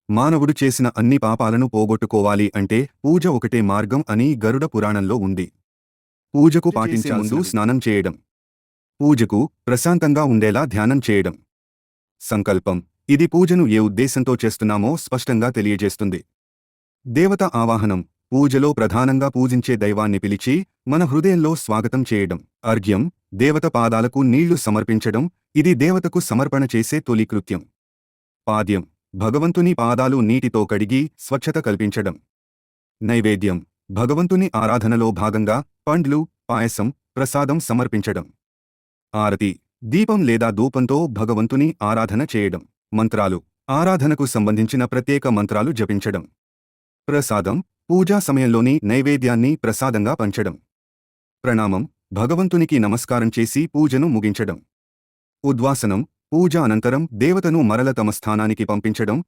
మానవుడు చేసిన అన్ని పాపాలను పోగొట్టుకోవాలి అంటే పూజ ఒకటే మార్గం అని గరుడ పురాణంలో ఉంది. పూజకు పాటించే ముందు స్నానం చేయడం. పూజకు ప్రశాంతంగా ఉండేలా ధ్యానం చేయడం. సంకల్పం. ఇది పూజను ఏ ఉద్దేశంతో చేస్తున్నామో స్పష్టంగా తెలియజేస్తుంది. దేవత ఆవాహనం. పూజలో ప్రధానంగా పూజించే దైవాన్ని పిలిచి మన హృదయంలో స్వాగతం చేయడం. అర్ఘ్యం. దేవత పాదాలకు నీళ్లు సమర్పించడం. ఇది దేవతకు సమర్పణ చేసే తొలి కృత్యం. పాద్యం. భగవంతుని పాదాలు నీటితో కడిగి స్వచ్ఛత కల్పించడం. నైవేద్యం. భగవంతుని ఆరాధనలో భాగంగా పండ్లు, పాయసం, ప్రసాదం సమర్పించడం. ఆరతి. దీపం లేదా ధూపంతో భగవంతుని ఆరాధన చేయడం. మంత్రాలు. ఆరాధనకు సంబంధించిన ప్రత్యేక మంత్రాలు జపించడం. ప్రసాదం. పూజా సమయంలోని నైవేద్యాన్ని ప్రసాదంగా పంచడం. ప్రణామం. భగవంతునికి నమస్కారం చేసి పూజను ముగించడం. ఉద్వాసనం. పూజ అనంతరం దేవతను మరల తమ స్థానానికి పంపించడం,